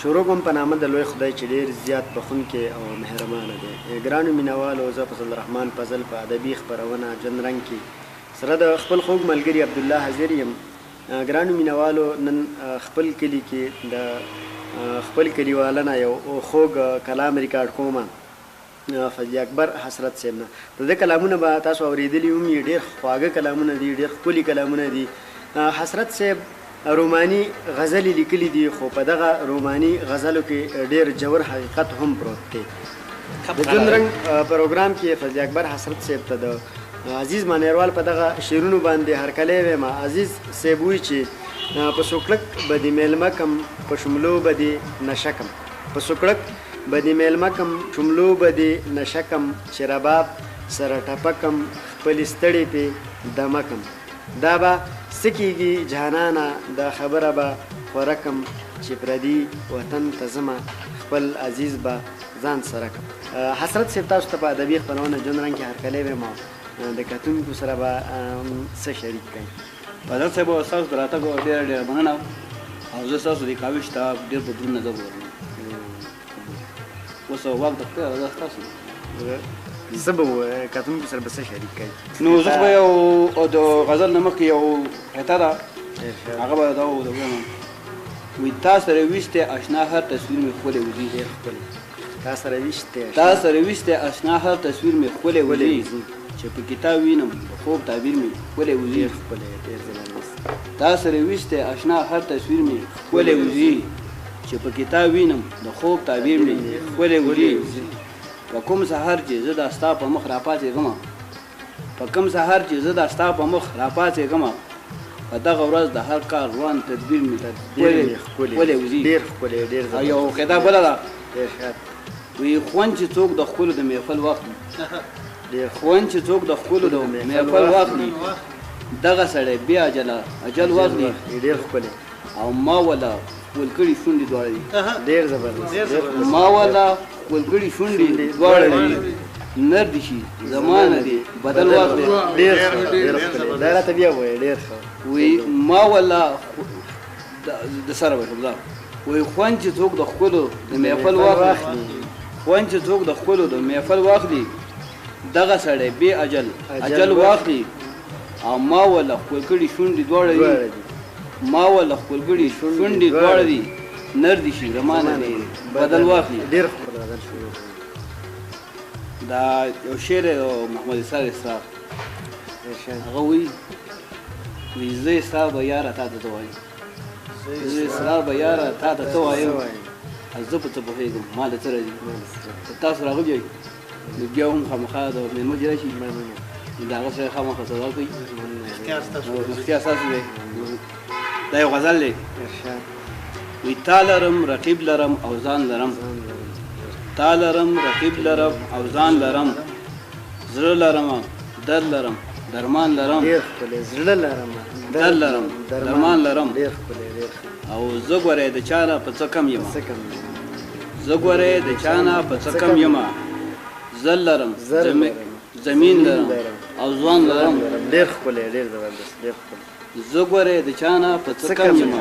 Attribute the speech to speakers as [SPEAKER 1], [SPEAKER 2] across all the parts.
[SPEAKER 1] شروع کوم په نامه د لوی خدای چې ډېر زیات بخښونکی او مهربانه دی. ګرانو مینوالو، زه فضل الرحمن فضل په ادبي خپرونه ژوند رنګ کې سره د خپل خوږ ملګري عبدالله حاضر یم. ګرانو مینوالو، نن خپل کلي کې د خپل کلیوالو نه یو خوږ کلام ریکارډ کوم فضل اکبر حسرت صاحب نه. د ده کلامونه به تاسو اورېدلي هم یي، ډېر خواږه کلامونه دي، ډېر ښکلي کلامونه دي. حسرت صاحب روماني غزلې لیکلي دي، خو په دغه روماني غزلو کې ډېر ژور حقیقت هم پروت دی. د ژوند رنګ پروګرام کې فضل اکبر حسرت صاحب ته د عزیز مانیروال په دغه شعرونو باندې هرکلی وایم. عزیز صاحب وایي چې په سوکړک به دې میلمه کم، په شملو به دې نشه کم. په سوکړک به دې میلمه کم، شملو به دې نشه کم، چې رباب سره ټپه کم، خپلې ستړې پې دمه کم. دا به څه کېږي جانانه، دا خبره به خوره کم، چې پردي وطن ته ځمه، خپل عزیز به ځان سره کم. حسرت صاحب، تاسو ته په ادبي خپرونه ژوند رنګ کې هرکلی وایم او د کتونکو سره به څه شریک کړئ.
[SPEAKER 2] حضرت صاحب، ستاسو د راتګ ډېره ډېره مننه او زه ستاسو د کاوش ته ډېر په درنه زه ګورم. اوس واک د خدای رضا ستاسو
[SPEAKER 1] زه به کتونکو سره به څه شریک کړئ.
[SPEAKER 2] نو زه خو به یو د غزل نه مخکې یو قطعه ده، هغه به دا ووایم. وایي تا سره ویشتی اشنا هر تصویر مې ښکلی وځي.
[SPEAKER 1] ډېر ښکلی. تا سره
[SPEAKER 2] ویشتی اشنا هر تصویر مې ښکلی وځي، چې په کتاب وینم د خوب تعبیر مې ښکلی وځي. تا سره ویشتی اشنا هر تصویر مې ښکلی وځي، چې په کتاب وینم د خوب تعبیر مې ښکلی وځي. په کوم سهار چې زه دا ستا په مخ راپاڅېږمه، په کوم سهار چې زه دا ستا په مخ راپاڅېږمه، په دغه ورځ د هر کار روان تدبیر مې ښکلی وځي. او یو قطعه بله ده، وایي خوند چې څوک د ښکلو د محفل واخلي، خوند چې څوک د ښکلو د محفل واخلي، دغه سړی بې اجل واخلي. او ما ولا ښکل کړي شونډې دواړه دي.
[SPEAKER 1] ډېر زبردست.
[SPEAKER 2] ما ولا ښکل کړي شونډې دواړه دي، نر دي شي زمانه دي بدل واخلي.
[SPEAKER 1] ډېر ښکلی. دا راته بیا وایي. ډېر ښه.
[SPEAKER 2] وایي ما ولا د سره وایي، وایي خوند چې څوک د ښکلو د محفل واخلي، خوند چې څوک د ښکلو د محفل واخلي، دغه سړی بې اجل واخلي. او ما ولا ښکل کړي شونډې دواړه دي، ما ولا ښکل کړي شونډې دواړه دي، نر دي شي زمانه دي بدل واخلي.
[SPEAKER 1] ډېر ښکلی غزل شروع.
[SPEAKER 2] دا یو شعر محمد اسرار اسرار، هغه وایي زه اسرار به یاره تا ته څه وایم، زه اسرار به یاره تا ته څه وایم، زه په څه پوهېږم ما د څه راځي. تاسو راغلي یئ نو بیا هم خامخا د مېلمه چې راشي د هغه سره خامخا سودا کوي. اختیار ستاسو دی. دا یو غزل دی، وایي تا لرم رقیب لرم او ځان لرم، تا لرم رقیب لرم او ځان لرم، زړه لرم در لرم درمان لرم.
[SPEAKER 1] ډېر ښکلی. زړه لرم
[SPEAKER 2] در لرم درمان لرم.
[SPEAKER 1] ډېر ښکلی.
[SPEAKER 2] او زه ګورې د چا نه په څه کم یم، زه ګورې د چا نه په څه کم یم، زه لرم زمین لرم او ځوان لرم.
[SPEAKER 1] ډېر ښکلی. ډېر زبردست. ډېر ښکلی.
[SPEAKER 2] زه ګورې د چا نه په څه کم یم،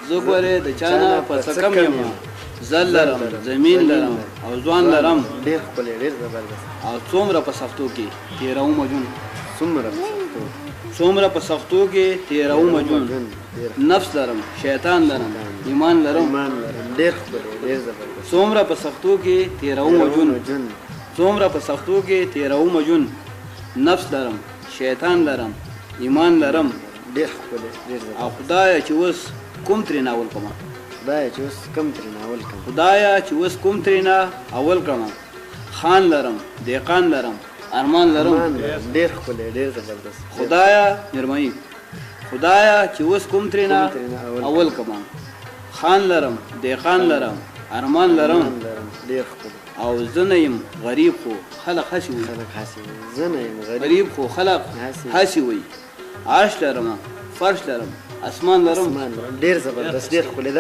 [SPEAKER 2] زه ګورې د چا نه په څه کم یم، زه لرم زمین لرم او ځوان لرم.
[SPEAKER 1] ډېر ښکلی. ډېر زبردست.
[SPEAKER 2] او څومره په سختو کې تېرومه ژوند،
[SPEAKER 1] څومره
[SPEAKER 2] په سختو کې تېرومه ژوند، نفس لرم شیطان لرم ایمان لرم.
[SPEAKER 1] ډېر ښکلی. ډېر زبردست.
[SPEAKER 2] څومره په سختو کې تېرومه ژوند، څومره په سختو کې تېرومه ژوند، نفس لرم شیطان لرم ایمان لرم.
[SPEAKER 1] ډېر ښکلی. ډېر زبردست.
[SPEAKER 2] او خدایه چې اوس کوم ترېنه اول کړمه،
[SPEAKER 1] خدایه چې اوس کوم ترېنه اول کړم،
[SPEAKER 2] خدایه چې اوس کوم ترېنه اول کړمه، خان لرم دهقان لرم ارمان لرم.
[SPEAKER 1] ډېر ښکلی. ډېر زبردست.
[SPEAKER 2] خدایه مېرمنې، خدایه چې اوس کوم ترېنه اول کړمه، خان لرم دهقان لرم ارمان لرم.
[SPEAKER 1] ډېر ښکلی.
[SPEAKER 2] او زه نه یم غریب خو خلق هسې وایي،
[SPEAKER 1] زه نه یم
[SPEAKER 2] غریب خو خلق هسې وایي، عرش لرم فرش لرم اسمان لرم.
[SPEAKER 1] ډېر زبردست. ډېر ښکلی.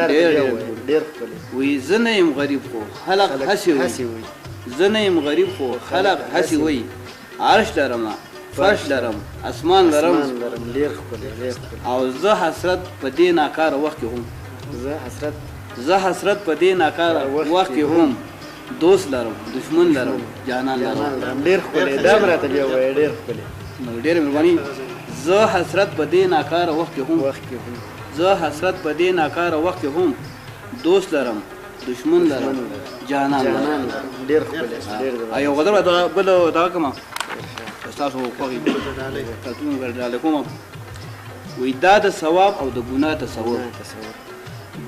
[SPEAKER 1] ډېر ښکلی.
[SPEAKER 2] وایي زه نه یم غریب خو خلق هسې وایي، زه نه یم غریب خو خلق هسې وایي، عرش لرم فرش لرم اسمان لرم.
[SPEAKER 1] ډېر ښکلی. ډېر ښکلی.
[SPEAKER 2] او زه حسرت په دې ناکاره وخت کې هم،
[SPEAKER 1] زه حسرت
[SPEAKER 2] زه حسرت په دې ناکاره وخت کې هم دوست لرم دشمن لرم جانان لرم.
[SPEAKER 1] ډېر ښکلی دا هم راته بیا ووایه ډېر ښکلی.
[SPEAKER 2] نو ډېره مهرباني. زه حسرت په دې ناکاره وخت کې هم زه حسرت په دې ناکاره وخت کې هم دوست لرم دشمن لرم جانان لرم.
[SPEAKER 1] ډېر ښکلی
[SPEAKER 2] یو غزل بل دغه کومه ستاسو خوښې کلتون ډالۍ کومه وایي دا د ثواب او د ګناه تصور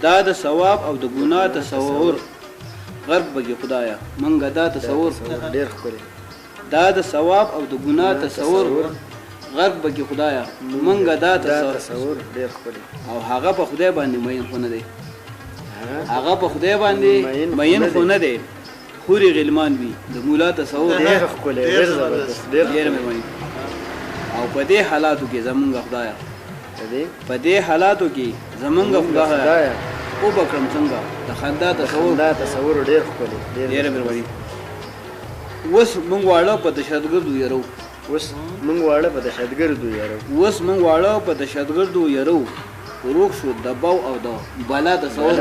[SPEAKER 2] دا د ثواب او د ګناه تصور غرب بګي خدایا منګه دا تصور
[SPEAKER 1] ډېر ښکلی
[SPEAKER 2] دا د ثواب او د ګناه تصور غرب بګي خدایا منګه دا تصور
[SPEAKER 1] ډېر ښکلی.
[SPEAKER 2] او هغه په خدای باندې مین خو نه دی هغه په خدای باندې مین خو نه دی خوري غلمان وي د مولا تصور
[SPEAKER 1] ډېر ښکلی ډېر زبردست ډېر
[SPEAKER 2] مهرباني. او په دې حالاتو کې زمونږ خدایا په دې حالاتو کې زمونږ خدایا او بکرم څنګه د خندا
[SPEAKER 1] تصور ډېر ښکلی
[SPEAKER 2] ډېر مهرباني. اوس مونږ واړه په دهشتګردو یرو
[SPEAKER 1] اوس مونږ واړه په دهشتګردو یرو
[SPEAKER 2] روغ شو د باو او د بالا تصور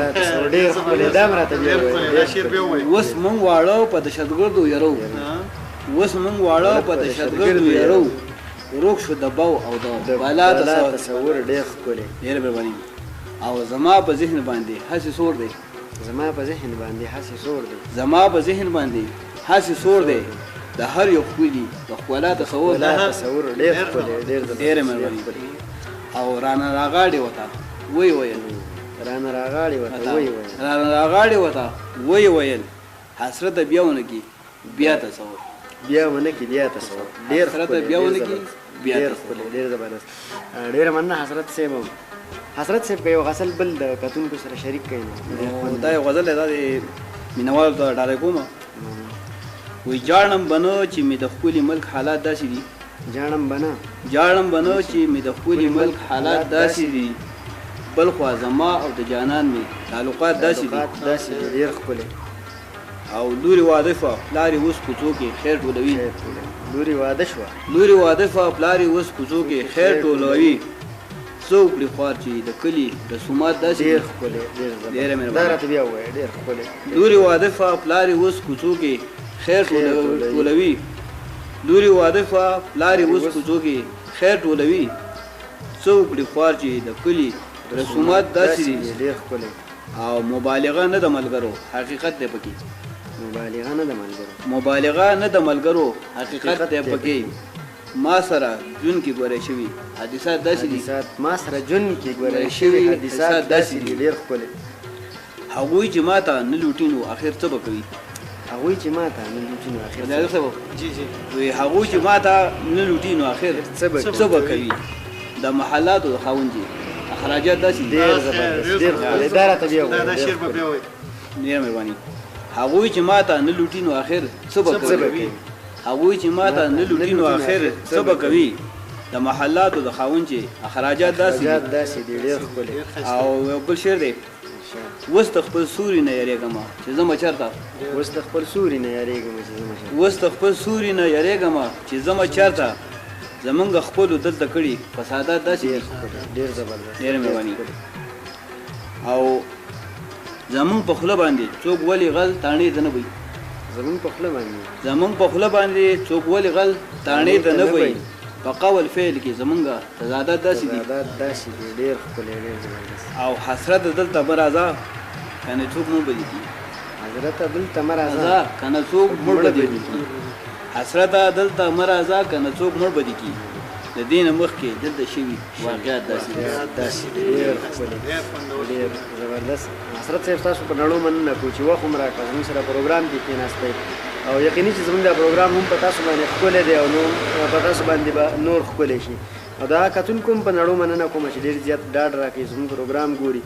[SPEAKER 1] ډېر ښکلی دا هم راته بیا ووایه.
[SPEAKER 2] اوس مونږ واړه په دهشتګردو یرو اوس مونږ واړه په دهشتګردو یرو روغ شو د باو او د بالا
[SPEAKER 1] تصور ډېر ښکلی
[SPEAKER 2] ډېر مهرباني. او زما په ذهن باندې هسې سور دی
[SPEAKER 1] زما په ذهن باندې هسې سور دی د هر یو ښکلي د ښکلا تصور ډېر ښکلی
[SPEAKER 2] ډېر مهرباني. او رانه راغاړې وته وی ویل وی ویل حسرت بیا ونه کې بیا تصور
[SPEAKER 1] ډېر ښکلی ډېر ښکلی ډېر زبردست. ډېره مننه حسرت صاحب که یو غزل بل د کتونکو سره شریک کړئ
[SPEAKER 2] نو دا یو غزل دی دا د مینهوالو ته ډالۍ کومه وایي جاړم بنو چې مې د ښکلي ملک حالات داسې دي
[SPEAKER 1] جاړم
[SPEAKER 2] بنو چې مې د ښکلي ملک حالات داسې دي بل خوا زما او د جانان مې تعلقات داسې دي
[SPEAKER 1] ډېر ښکلی.
[SPEAKER 2] او لوري واده شوه پلار یې اوس کوڅو کې خیر ټولوي
[SPEAKER 1] لوري واده
[SPEAKER 2] شوه پلار یې اوس کوڅو کې خیر ټولوي څه وکړي خوار چې د کلي رسومات داسې
[SPEAKER 1] ډېر ښکلی ډېره مهرباني.
[SPEAKER 2] لوري واده شوه پلار یې اوس کوڅو کې خیر ټولوي لوري واده شوه پلار یې اوس کوڅو کې خیر ټولوي څه وکړي خوار چې د کلي رسومات داسې دي
[SPEAKER 1] ډېر ښکلی.
[SPEAKER 2] او مبالغه نه د ملګرو حقیقت دی پکې مبالغه نه د ملګرو حقیقت دی پکې ما سره جون کې ګورې شوي حادثات داسې دي
[SPEAKER 1] ډېر ښکلی.
[SPEAKER 2] هغوی چې ما ته نه لوټي نو اخر څه به کوي
[SPEAKER 1] هغوی چې ما ته
[SPEAKER 2] نه لوټي نو اخر څه به کوي د محلاتو د خاوند اخراجات داسې دي
[SPEAKER 1] ډېر زبردست ډېر ښکلی دا راته بیا وایه
[SPEAKER 2] ډېره مهرباني. هغوی چې ما ته نه لوټي نو اخر څه به کوي څه به کوي د محلاتو د خاوند چې اخراجات داسې
[SPEAKER 1] دي ډېر ښکلی.
[SPEAKER 2] او یو بل شعر دی اوس د خپل سوري نه یریږم چې زما چرته زمونږ خپلو دلته کړي فسادات داسې دي
[SPEAKER 1] ډېر زبردست
[SPEAKER 2] ډېره مهرباني. او زمونږ په خوله باندې څوک ولې غل تاڼې ته نه وي
[SPEAKER 1] زمونږ
[SPEAKER 2] په خوله باندې څوک ولې غل تاڼې ته نه وي په قول فعل کې زمونږ تضادات داسې دي
[SPEAKER 1] ډېر ښکلی ډېر زبردست.
[SPEAKER 2] او حسرت دلته مه راځه کنه څوک مړ به دي کي حسرت دلته مه راځه کنه څوک مړ به دي کي د دې نه مخکې دلته شوي واقعات داسې
[SPEAKER 1] ډېر ښکلی ډېر زبردست. حسرت صاحب تاسو په نړو مننه کوو چې وخت هم راکړه زموږ سره پروګرام کې کېناستئ او یقیني چې زموږ دا پروګرام هم په تاسو باندې ښکلی دی او په تاسو باندې به نور ښکلی شي. او دا کتونکو هم په نړو مننه کوم چې ډېر زیات ډاډ راکوي زموږ پروګرام ګوري.